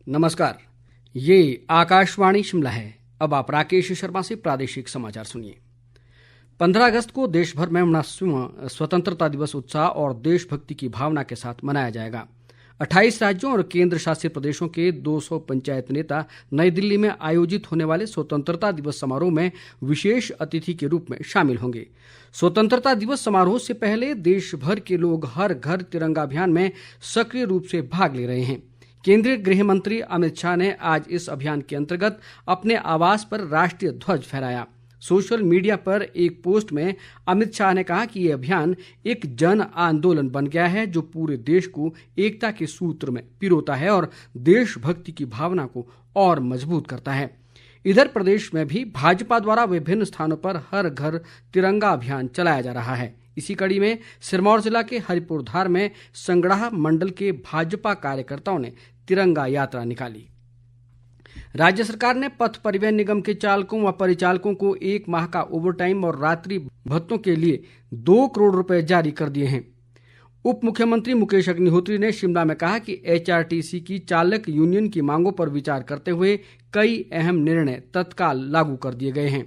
नमस्कार, ये आकाशवाणी शिमला है। अब आप राकेश शर्मा से प्रादेशिक समाचार सुनिए। 15 अगस्त को देश भर में 79वां स्वतंत्रता दिवस उत्साह और देशभक्ति की भावना के साथ मनाया जाएगा। 28 राज्यों और केंद्र शासित प्रदेशों के 200 पंचायत नेता नई दिल्ली में आयोजित होने वाले स्वतंत्रता दिवस समारोह में विशेष अतिथि के रूप में शामिल होंगे। स्वतंत्रता दिवस समारोह से पहले देश भर के लोग हर घर तिरंगा अभियान में सक्रिय रूप से भाग ले रहे हैं। केंद्रीय गृह मंत्री अमित शाह ने आज इस अभियान के अंतर्गत अपने आवास पर राष्ट्रीय ध्वज फहराया। सोशल मीडिया पर एक पोस्ट में अमित शाह ने कहा कि ये अभियान एक जन आंदोलन बन गया है जो पूरे देश को एकता के सूत्र में पिरोता है और देशभक्ति की भावना को और मजबूत करता है। इधर प्रदेश में भी भाजपा द्वारा विभिन्न स्थानों पर हर घर तिरंगा अभियान चलाया जा रहा है। इसी कड़ी में सिरमौर जिला के हरिपुरधार में संगड़ाह मंडल के भाजपा कार्यकर्ताओं ने तिरंगा यात्रा निकाली। राज्य सरकार ने पथ परिवहन निगम के चालकों व परिचालकों को 1 माह का ओवरटाइम और रात्रि भत्तों के लिए 2 करोड़ रुपए जारी कर दिए हैं। उप मुख्यमंत्री मुकेश अग्निहोत्री ने शिमला में कहा कि एचआरटीसी की चालक यूनियन की मांगों पर विचार करते हुए कई अहम निर्णय तत्काल लागू कर दिए गए हैं।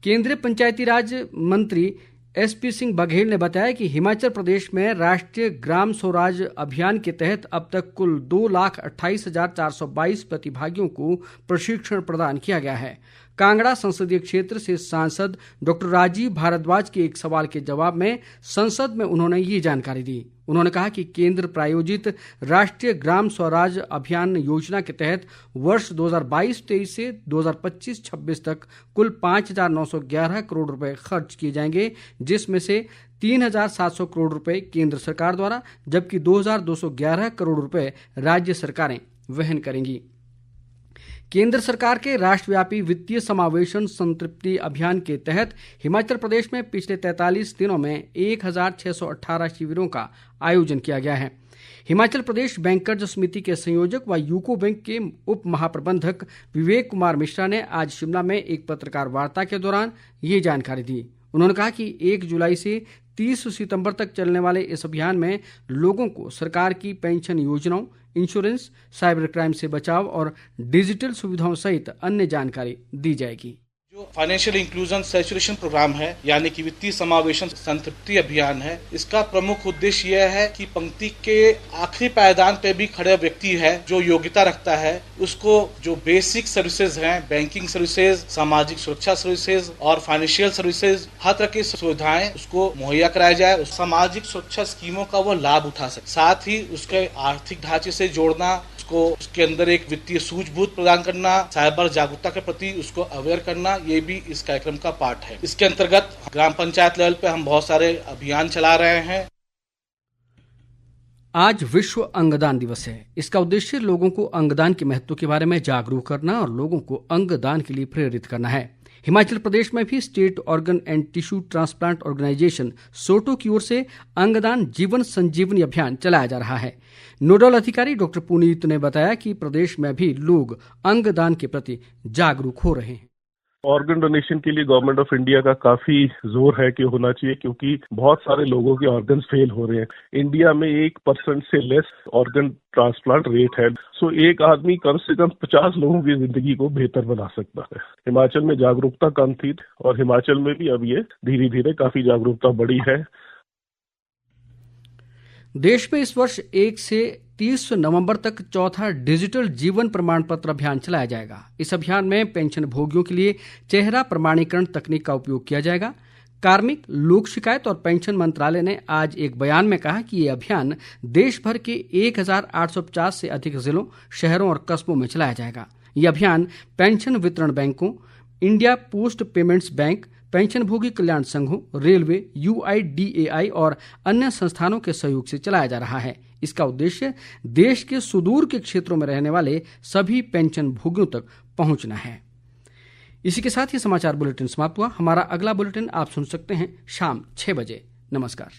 केंद्रीय पंचायती राज मंत्री एसपी सिंह बघेल ने बताया कि हिमाचल प्रदेश में राष्ट्रीय ग्राम स्वराज अभियान के तहत अब तक कुल 2,28,422 प्रतिभागियों को प्रशिक्षण प्रदान किया गया है। कांगड़ा संसदीय क्षेत्र से सांसद डॉक्टर राजीव भारद्वाज के एक सवाल के जवाब में संसद में उन्होंने ये जानकारी दी। उन्होंने कहा कि केंद्र प्रायोजित राष्ट्रीय ग्राम स्वराज अभियान योजना के तहत वर्ष 2022-23 से 2025-26 तक कुल 5,911 करोड़ रुपए खर्च किए जाएंगे, जिसमें से 3,700 करोड़ रुपए केंद्र सरकार द्वारा जबकि 2,211 करोड़ रुपए राज्य सरकारें वहन करेंगी। केंद्र सरकार के राष्ट्रव्यापी वित्तीय समावेशन संतृप्ति अभियान के तहत हिमाचल प्रदेश में पिछले 43 दिनों में 1,618 शिविरों का आयोजन किया गया है। हिमाचल प्रदेश बैंकर्ज समिति के संयोजक व यूको बैंक के उप महाप्रबंधक विवेक कुमार मिश्रा ने आज शिमला में एक पत्रकार वार्ता के दौरान ये जानकारी दी। उन्होंने कहा कि 1 जुलाई से 30 सितंबर तक चलने वाले इस अभियान में लोगों को सरकार की पेंशन योजनाओं, इंश्योरेंस, साइबर क्राइम से बचाव और डिजिटल सुविधाओं सहित अन्य जानकारी दी जाएगी। जो फाइनेंशियल इंक्लूजन सैचुरेशन प्रोग्राम है यानी कि वित्तीय समावेशन संतृप्ति अभियान है, इसका प्रमुख उद्देश्य यह है कि पंक्ति के आखिरी पायदान पे भी खड़े व्यक्ति है जो योग्यता रखता है उसको जो बेसिक सर्विसेज हैं, बैंकिंग सर्विसेज, सामाजिक सुरक्षा सर्विसेज और फाइनेंशियल सर्विसेज, हर तरह की सुविधाएं उसको मुहैया कराया जाए। सामाजिक सुरक्षा स्कीमों का वो लाभ उठा सके, साथ ही उसके आर्थिक ढांचे से जोड़ना, उसको उसके अंदर एक वित्तीय सूझबूझ प्रदान करना, साइबर जागरूकता के प्रति उसको अवेयर करना, ये भी इस कार्यक्रम का पार्ट है। इसके अंतर्गत ग्राम पंचायत लेवल पे हम बहुत सारे अभियान चला रहे हैं। आज विश्व अंगदान दिवस है। इसका उद्देश्य लोगों को अंगदान के महत्व के बारे में जागरूक करना और लोगों को अंगदान के लिए प्रेरित करना है। हिमाचल प्रदेश में भी state organ and tissue transplant organisation SOTTO की ओर से अंगदान जीवन संजीवनी अभियान चलाया जा रहा है। नोडल अधिकारी डॉक्टर पुनीत ने बताया कि प्रदेश में भी लोग अंगदान के प्रति जागरूक हो रहे हैं। ऑर्गन डोनेशन के लिए गवर्नमेंट ऑफ इंडिया का काफी जोर है कि होना चाहिए, क्योंकि बहुत सारे लोगों के ऑर्गन्स फेल हो रहे हैं। इंडिया में 1% से लेस ऑर्गन ट्रांसप्लांट रेट है। सो एक आदमी कम से कम 50 लोगों की जिंदगी को बेहतर बना सकता है। हिमाचल में जागरूकता कम थी और हिमाचल में भी अब ये धीरे धीरे काफी जागरूकता बढ़ी है। देश में इस वर्ष 1 से 30 नवंबर तक चौथा डिजिटल जीवन प्रमाण पत्र अभियान चलाया जाएगा। इस अभियान में पेंशन भोगियों के लिए चेहरा प्रमाणीकरण तकनीक का उपयोग किया जाएगा। कार्मिक, लोक शिकायत और पेंशन मंत्रालय ने आज एक बयान में कहा कि ये अभियान देश भर के 1,850 से अधिक जिलों, शहरों और कस्बों में चलाया जाएगा। ये अभियान पेंशन वितरण बैंकों, इंडिया पोस्ट पेमेंट्स बैंक, पेंशनभोगी कल्याण संघों, रेलवे, UIDAI और अन्य संस्थानों के सहयोग से चलाया जा रहा है। इसका उद्देश्य देश के सुदूर के क्षेत्रों में रहने वाले सभी पेंशन भोगियों तक पहुंचना है। इसी के साथ ही समाचार बुलेटिन समाप्त हुआ। हमारा अगला बुलेटिन आप सुन सकते हैं शाम 6 बजे। नमस्कार।